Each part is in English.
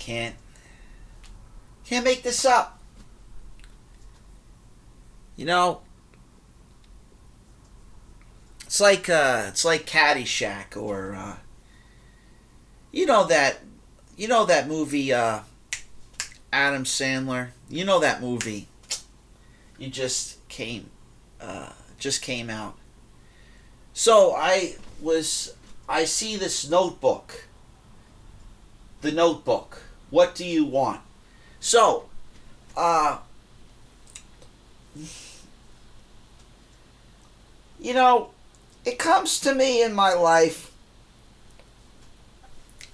Can't make this up. You know, it's like Caddyshack, or you know that movie, Adam Sandler. You know that movie. You just came out. So I see this notebook. The Notebook. What do you want? So, you know, it comes to me in my life.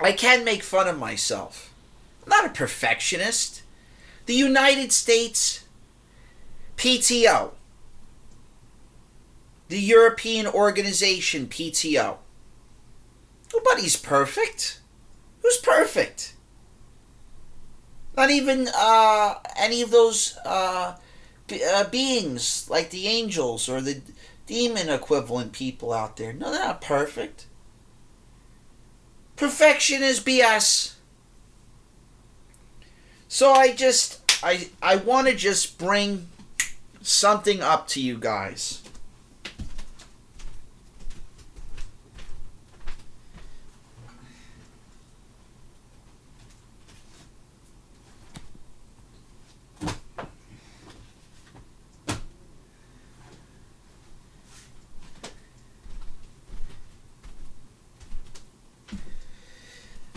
I can make fun of myself. I'm not a perfectionist. The United States PTO. The European Organization PTO. Nobody's perfect. Who's perfect? Not even any of those beings like the angels or the demon equivalent people out there. No, they're not perfect. Perfection is BS. So I want to just bring something up to you guys.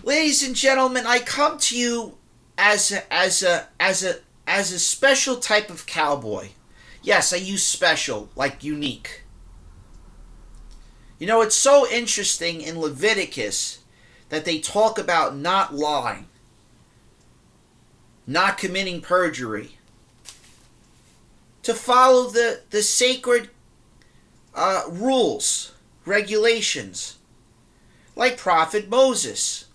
Ladies and gentlemen, I come to you as a special type of cowboy. Yes, I use special, like unique. You know, it's so interesting in Leviticus that they talk about not lying, not committing perjury, to follow the sacred rules, regulations, like Prophet Moses,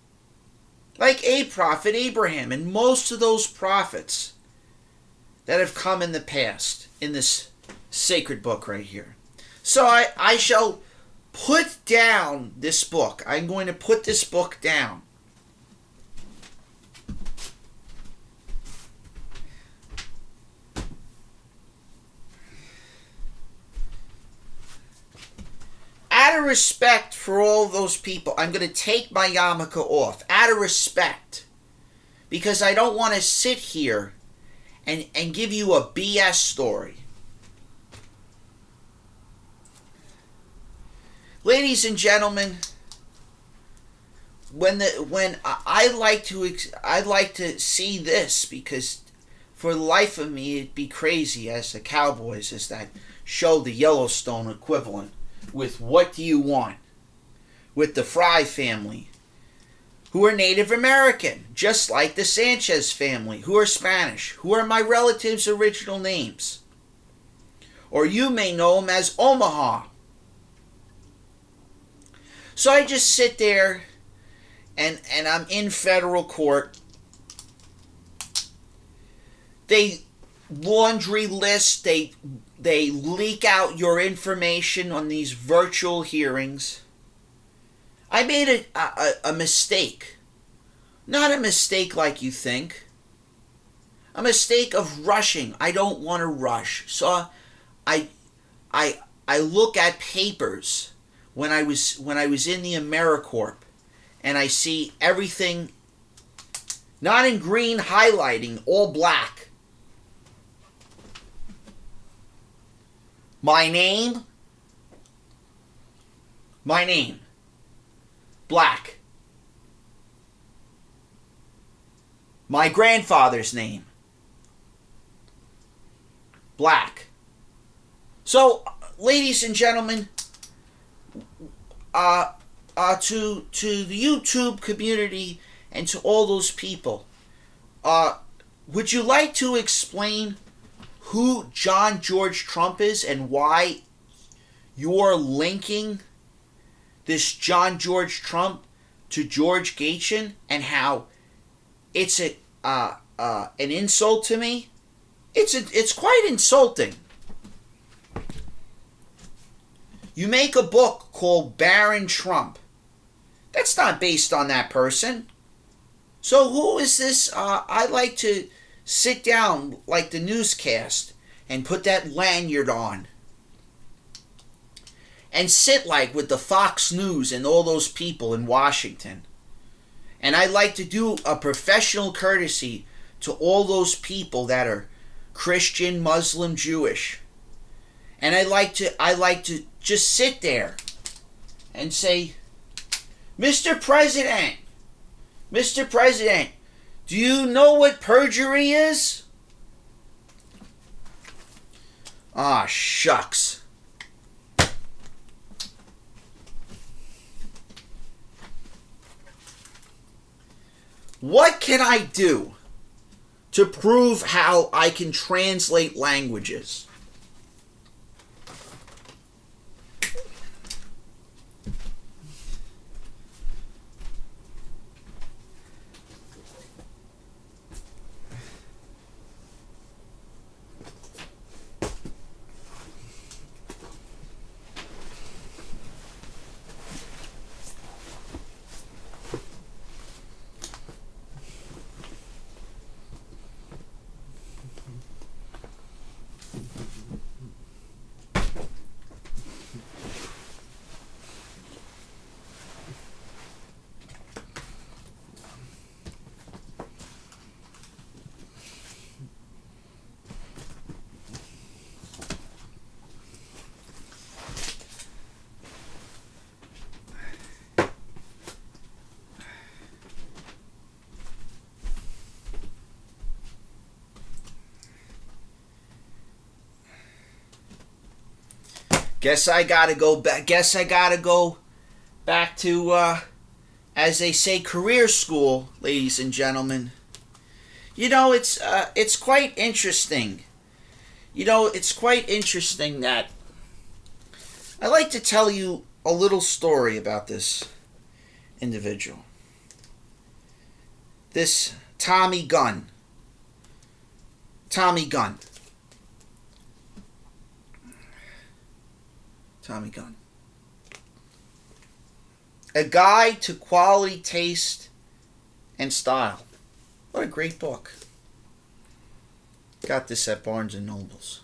like a prophet Abraham, and most of those prophets that have come in the past in this sacred book right here. So I shall put down this book. I'm going to put this book down. Out of respect for all those people, I'm going to take my yarmulke off. Out of respect. Because I don't want to sit here and give you a BS story. Ladies and gentlemen, when I like to see this, because for the life of me it'd be crazy as the Cowboys as that show, the Yellowstone equivalent, with What Do You Want? With the Fry family, who are Native American, just like the Sanchez family, who are Spanish, who are my relatives' original names. Or you may know them as Omaha. So I just sit there and I'm in federal court. They laundry list, they leak out your information on these virtual hearings. I made a mistake. Not a mistake like you think. A mistake of rushing. I don't want to rush. So I look at papers when I was in the AmeriCorps, and I see everything not in green highlighting, all black. My name, black. My grandfather's name, black. So, ladies and gentlemen, to the YouTube community and to all those people, would you like to explain who John George Trump is and why you're linking this John George Trump to George Gaetjen, and how it's an insult to me? It's quite insulting. You make a book called Baron Trump. That's not based on that person. So who is this? I like to sit down like the newscast and put that lanyard on and sit like with the Fox News and all those people in Washington. And I like to do a professional courtesy to all those people that are Christian, Muslim, Jewish. And I like to just sit there and say, Mr. President, Mr. President, do you know what perjury is? Ah, shucks. What can I do to prove how I can translate languages? Guess I gotta go back to, as they say, career school, ladies and gentlemen. You know, it's quite interesting. You know, it's quite interesting that I like to tell you a little story about this individual. This Tommy Gunn. Tommy Gunn. Tommy Gunn. A Guide to Quality Taste and Style. What a great book. Got this at Barnes and Nobles.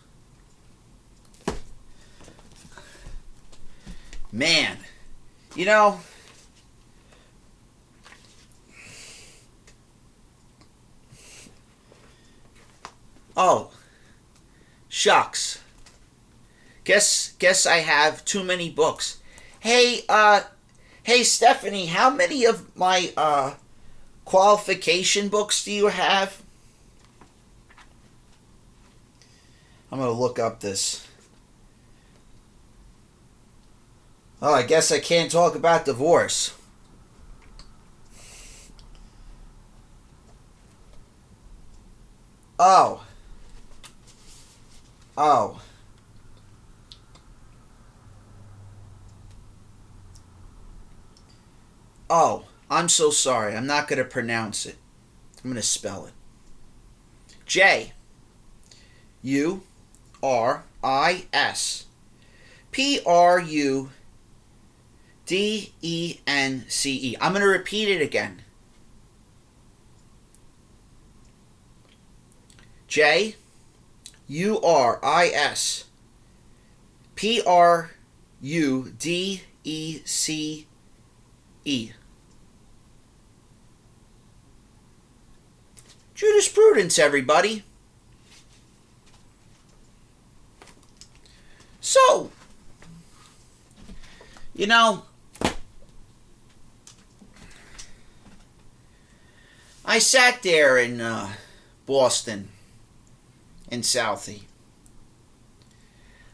Man, you know, oh, shucks. Guess I have too many books. Hey, Stephanie, how many of my qualification books do you have? I'm gonna look up this. Oh, I guess I can't talk about divorce. Oh. Oh. Oh, I'm so sorry. I'm not going to pronounce it. I'm going to spell it. J U R I S P R U D E N C E. I'm going to repeat it again. J U R I S P R U D E C E. Jurisprudence, everybody. So, you know, I sat there in Boston, in Southie.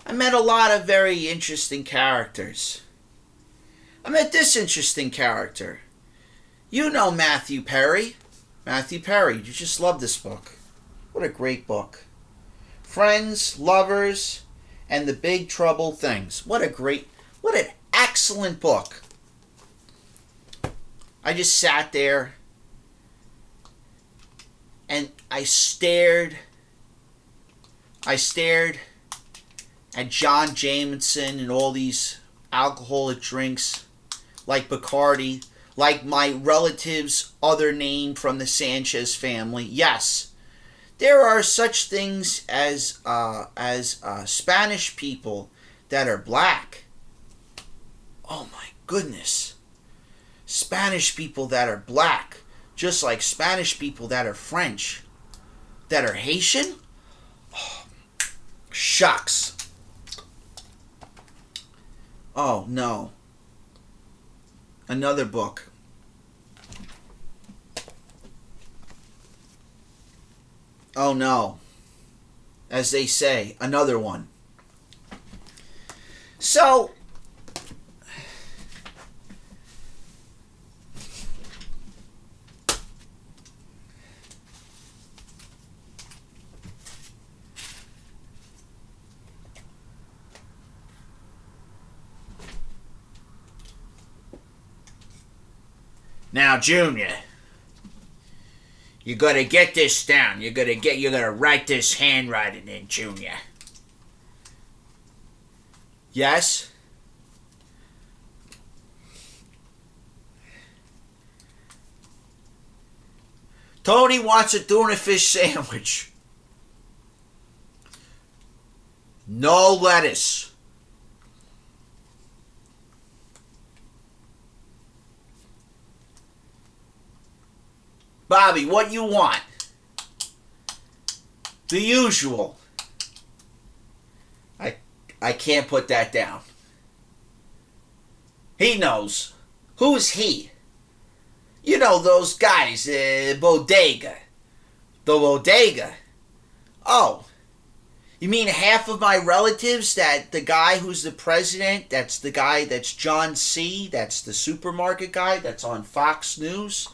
I met a lot of very interesting characters. I met this interesting character. You know Matthew Perry. Matthew Perry, you just love this book. What a great book. Friends, Lovers, and the Big Trouble Things. What an excellent book. I just sat there and I stared at John Jameson and all these alcoholic drinks like Bacardi, like my relative's other name from the Sanchez family. Yes, there are such things as Spanish people that are black. Oh my goodness. Spanish people that are black, just like Spanish people that are French, that are Haitian. Oh, shucks. Oh no. Another book. Oh no. As they say, another one. So, now, Junior, you gotta get this down. You gotta write this handwriting in, Junior. Yes? Tony wants a tuna fish sandwich. No lettuce. Bobby, what you want? The usual. I can't put that down. He knows. Who's he? You know those guys, bodega. The bodega. Oh. You mean half of my relatives, that the guy who's the president, that's the guy that's John C., that's the supermarket guy that's on Fox News?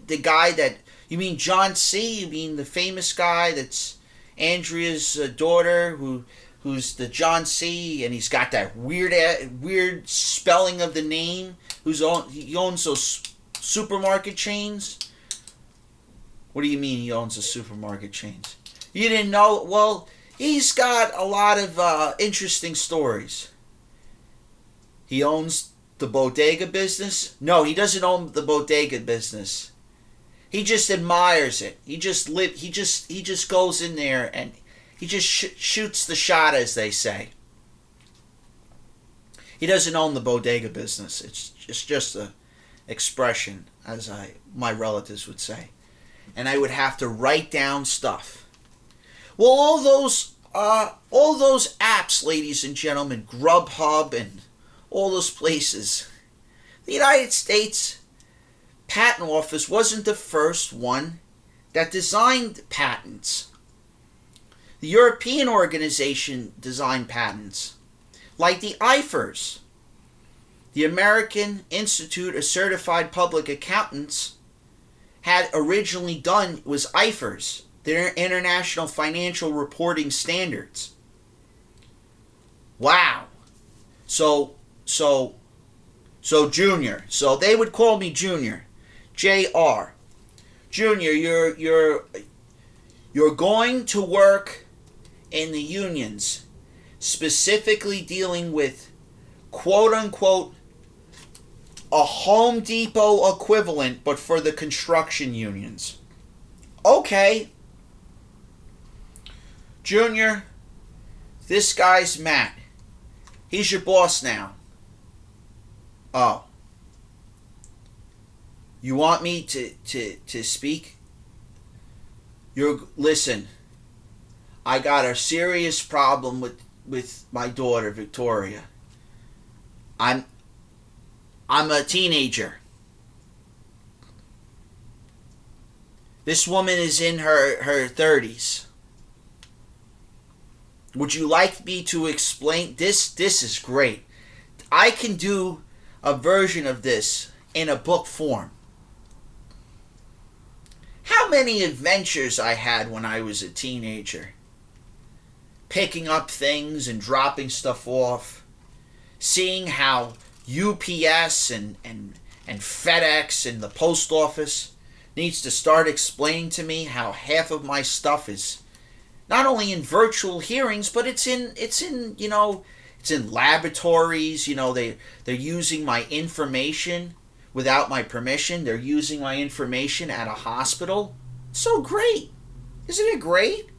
The guy that, you mean John C., you mean the famous guy that's Andrea's daughter, who's the John C., and he's got that weird spelling of the name, he owns those supermarket chains? What do you mean he owns the supermarket chains? You didn't know? Well, he's got a lot of interesting stories. He owns the bodega business? No, he doesn't own the bodega business. He just admires it. He just goes in there and he just shoots the shot, as they say. He doesn't own the bodega business. It's just a expression, as my relatives would say. And I would have to write down stuff. Well, all those apps, ladies and gentlemen, Grubhub and all those places, the United States Patent Office wasn't the first one that designed patents. The European organization designed patents, like the IFRS. The American Institute of Certified Public Accountants had originally done was IFRS, their International Financial Reporting Standards. Wow. So Junior. So they would call me Junior. J.R. Junior, you're going to work in the unions, specifically dealing with quote unquote a Home Depot equivalent, but for the construction unions. Okay. Junior, this guy's Matt. He's your boss now. Oh. You want me to speak? Listen, I got a serious problem with my daughter, Victoria. I'm a teenager. This woman is in her 30s. Would you like me to explain? This is great. I can do a version of this in a book form. How many adventures I had when I was a teenager. Picking up things and dropping stuff off. Seeing how UPS and FedEx and the post office needs to start explaining to me how half of my stuff is not only in virtual hearings, but it's in laboratories. They're using my information without my permission. They're using my information at a hospital. So great. Isn't it great?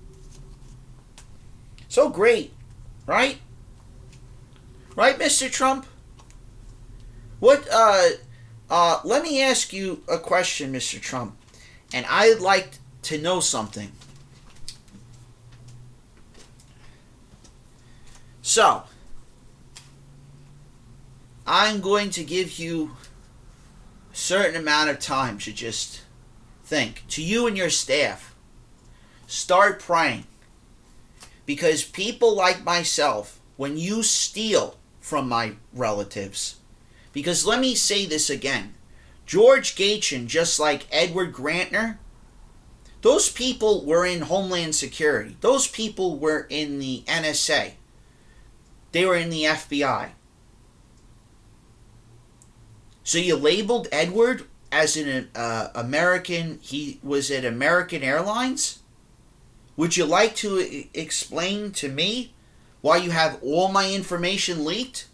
So great, right? Right, Mr. Trump? Let me ask you a question, Mr. Trump. And I'd like to know something. So, I'm going to give you a certain amount of time to just think. To you and your staff, start praying. Because people like myself, when you steal from my relatives, because let me say this again, George Gaetjen, just like Edward Grantner, those people were in Homeland Security. Those people were in the NSA. They were in the FBI. So you labeled Edward as an American, he was at American Airlines? Would you like to explain to me why you have all my information leaked?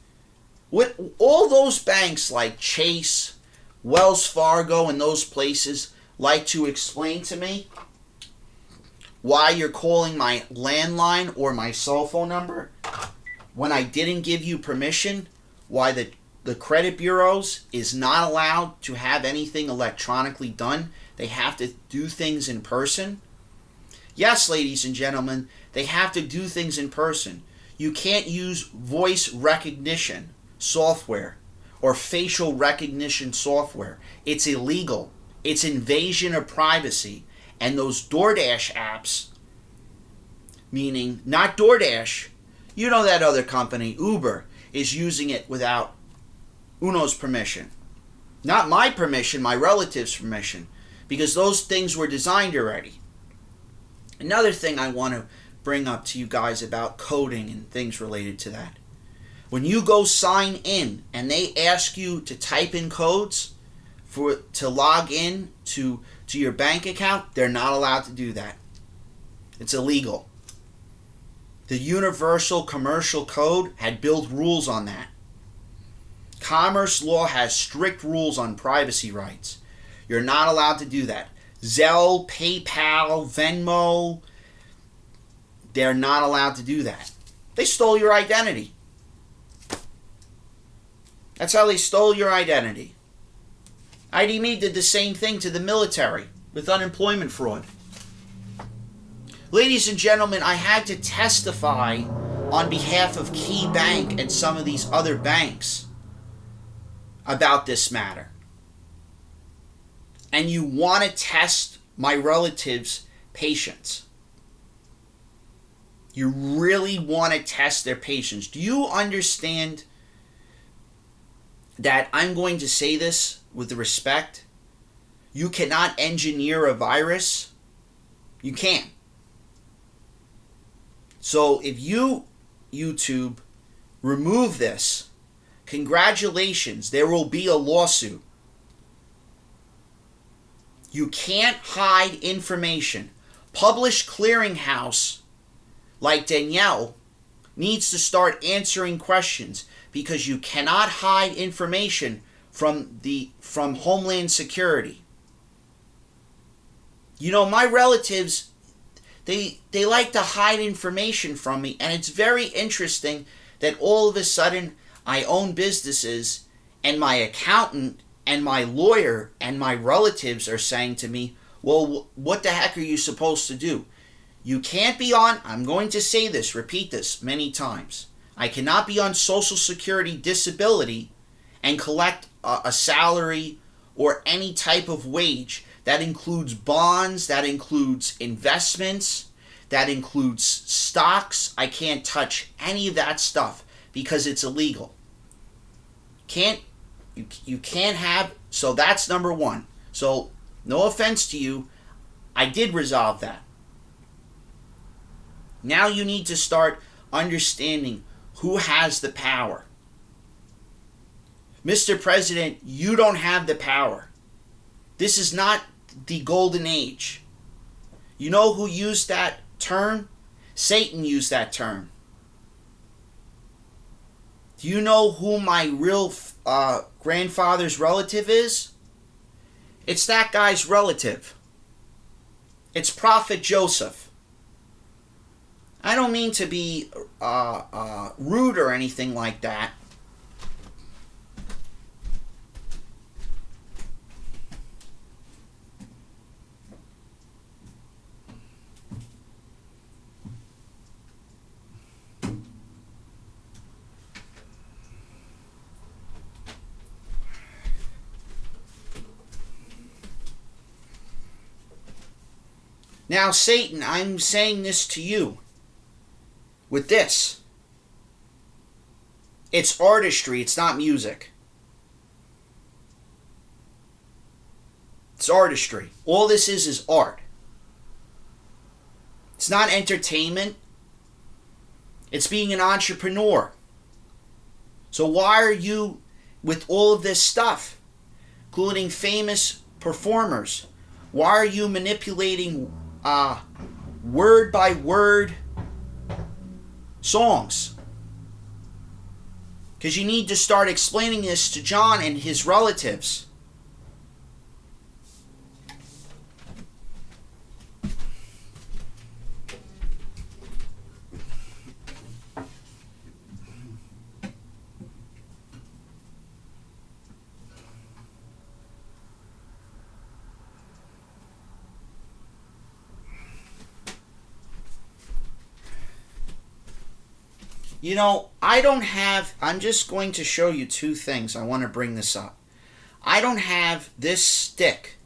With all those banks like Chase, Wells Fargo, and those places like to explain to me why you're calling my landline or my cell phone number when I didn't give you permission, why the credit bureaus is not allowed to have anything electronically done. They have to do things in person. Yes, ladies and gentlemen, they have to do things in person. You can't use voice recognition software or facial recognition software. It's illegal. It's invasion of privacy. And those DoorDash apps, meaning not DoorDash, you know that other company, Uber, is using it without Uno's permission. Not my permission, my relative's permission, because those things were designed already. Another thing I want to bring up to you guys about coding and things related to that. When you go sign in and they ask you to type in codes to log in to your bank account, they're not allowed to do that. It's illegal. The Universal Commercial Code had built rules on that. Commerce law has strict rules on privacy rights. You're not allowed to do that. Zelle, PayPal, Venmo, they're not allowed to do that. They stole your identity. That's how they stole your identity. IDMe did the same thing to the military with unemployment fraud. Ladies and gentlemen, I had to testify on behalf of Key Bank and some of these other banks about this matter. And you want to test my relatives' patience. You really want to test their patience. Do you understand that I'm going to say this with respect? You cannot engineer a virus. You can't. So if you, YouTube, remove this, congratulations, there will be a lawsuit. You can't hide information. Publish Clearinghouse, like Danielle, needs to start answering questions because you cannot hide information from Homeland Security. You know, my relatives, they like to hide information from me, and it's very interesting that all of a sudden I own businesses and my accountant and my lawyer and my relatives are saying to me, well, what the heck are you supposed to do? You can't be on, I'm going to say this, repeat this many times. I cannot be on Social Security disability and collect a salary or any type of wage. That includes bonds, that includes investments, that includes stocks. I can't touch any of that stuff because it's illegal. You can't have, so that's number one. So no offense to you, I did resolve that. Now you need to start understanding who has the power. Mr. President, you don't have the power. This is not the golden age. You know who used that term? Satan used that term. Do you know who my real grandfather's relative is? It's that guy's relative. It's Prophet Joseph. I don't mean to be rude or anything like that. Now, Satan, I'm saying this to you with this. It's artistry, it's not music. It's artistry. All this is art. It's not entertainment. It's being an entrepreneur. So why are you, with all of this stuff, including famous performers, why are you manipulating word by word songs? Because you need to start explaining this to John and his relatives. You know, I'm just going to show you two things. I want to bring this up. I don't have this stick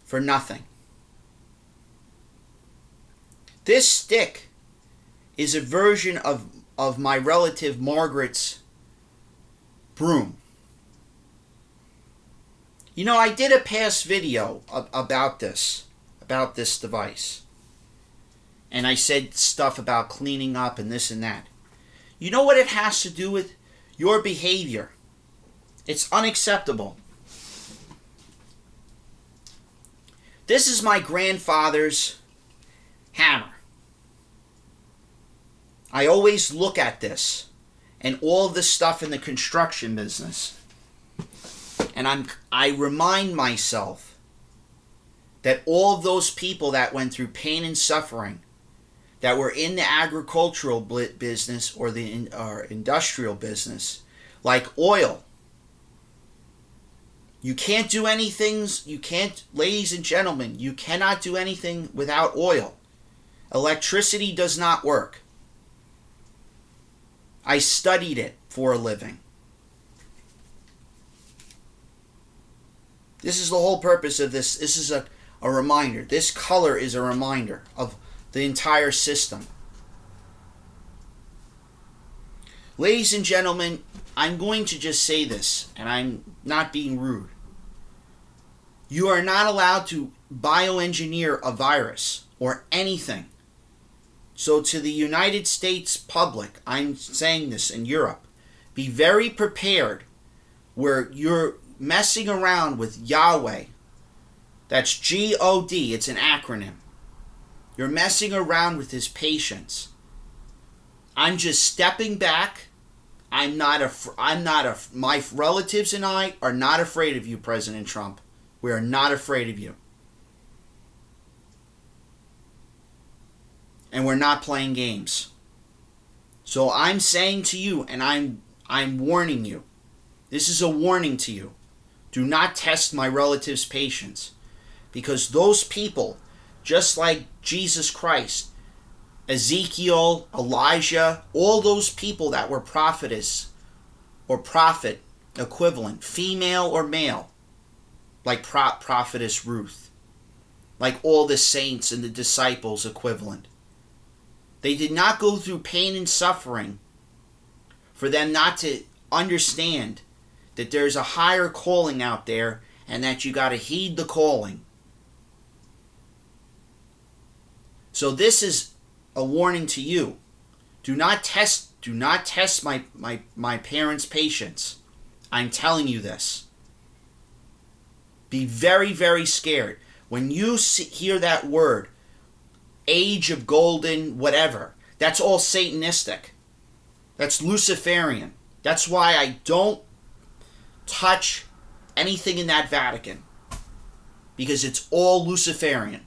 for nothing. This stick is a version of my relative Margaret's broom. You know, I did a past video about this device. And I said stuff about cleaning up and this and that. You know what it has to do with? Your behavior. It's unacceptable. This is my grandfather's hammer. I always look at this and all of this stuff in the construction business. And I remind myself that all of those people that went through pain and suffering, that were in the agricultural business or the industrial business, like oil. You can't do anything, ladies and gentlemen, you cannot do anything without oil. Electricity does not work. I studied it for a living. This is the whole purpose of this. This is a reminder. This color is a reminder of the entire system. Ladies and gentlemen, I'm going to just say this, and I'm not being rude. You are not allowed to bioengineer a virus or anything. So to the United States public, I'm saying this, in Europe, be very prepared where you're messing around with Yahweh. That's G-O-D, it's an acronym. You're messing around with his patience. I'm just stepping back. My relatives and I are not afraid of you, President Trump. We are not afraid of you. And we're not playing games. So I'm saying to you, and I'm warning you. This is a warning to you. Do not test my relatives' patience. Because those people, just like Jesus Christ, Ezekiel, Elijah, all those people that were prophetess or prophet equivalent, female or male, like prophetess Ruth, like all the saints and the disciples equivalent. They did not go through pain and suffering for them not to understand that there's a higher calling out there and that you got to heed the calling. So this is a warning to you. Do not test my parents' patience. I'm telling you this. Be very, very scared. When you hear that word, age of golden, whatever, that's all Satanistic. That's Luciferian. That's why I don't touch anything in that Vatican, because it's all Luciferian.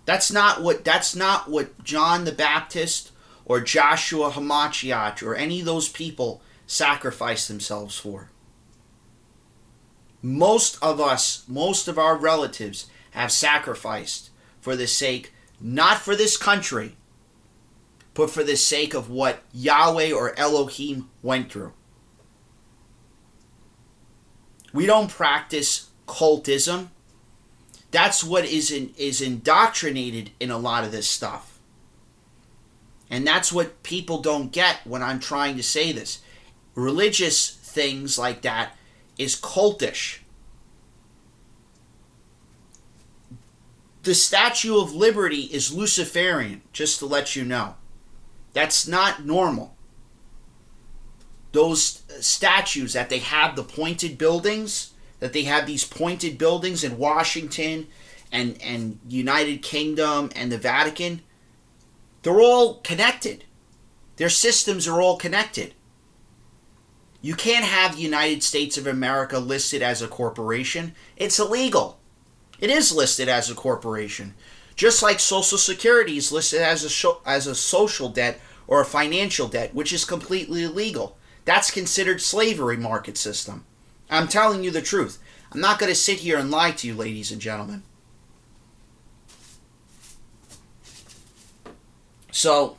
That's not what John the Baptist or Joshua Hamachiach or any of those people sacrificed themselves for. Most of our relatives have sacrificed for the sake, not for this country, but for the sake of what Yahweh or Elohim went through. We don't practice cultism. That's what is indoctrinated in a lot of this stuff. And that's what people don't get when I'm trying to say this. Religious things like that is cultish. The Statue of Liberty is Luciferian, just to let you know. That's not normal. Those statues that they have, the pointed buildings, that they have these pointed buildings in Washington and United Kingdom and the Vatican, they're all connected. Their systems are all connected. You can't have the United States of America listed as a corporation. It's illegal. It is listed as a corporation. Just like Social Security is listed as a social debt or a financial debt, which is completely illegal. That's considered slavery market system. I'm telling you the truth. I'm not going to sit here and lie to you, ladies and gentlemen. So,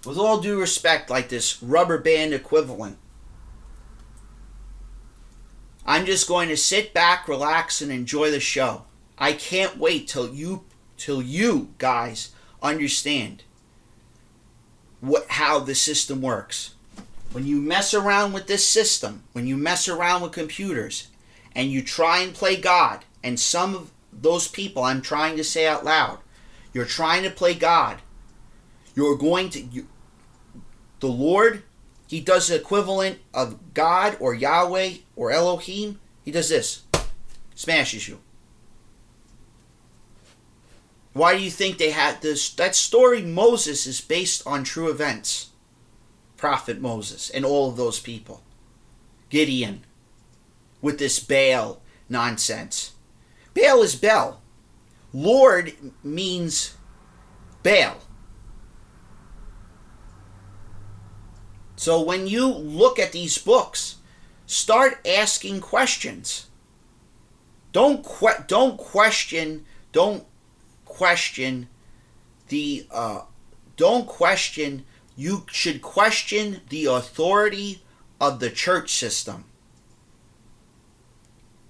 with all due respect, like this rubber band equivalent, I'm just going to sit back, relax, and enjoy the show. I can't wait till you guys understand how the system works. When you mess around with this system, when you mess around with computers, and you try and play God, and some of those people I'm trying to say out loud, you're trying to play God, the Lord, He does the equivalent of God or Yahweh or Elohim. He does this. Smashes you. Why do you think they had this? That story, Moses, is based on true events. Prophet Moses and all of those people. Gideon. With this Baal nonsense. Baal is Bel. Lord means Baal. So when you look at these books, start asking questions. Don't question the you should question the authority of the church system.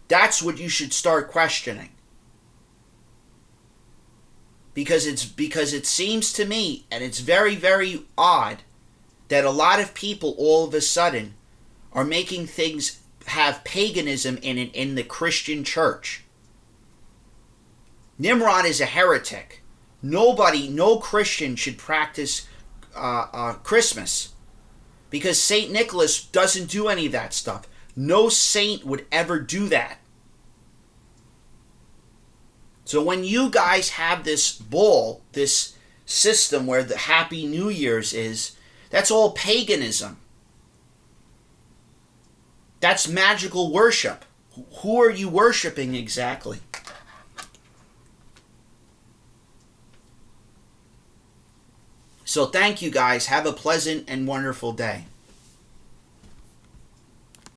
That's what you should start questioning. Because it seems to me, and it's very, very odd, that a lot of people all of a sudden are making things have paganism in it in the Christian church. Nimrod is a heretic. No Christian should practice Christmas, because St. Nicholas doesn't do any of that stuff. No saint would ever do that. So when you guys have this ball, this system where the Happy New Year's is, that's all paganism. That's magical worship. Who are you worshiping exactly? So thank you guys. Have a pleasant and wonderful day.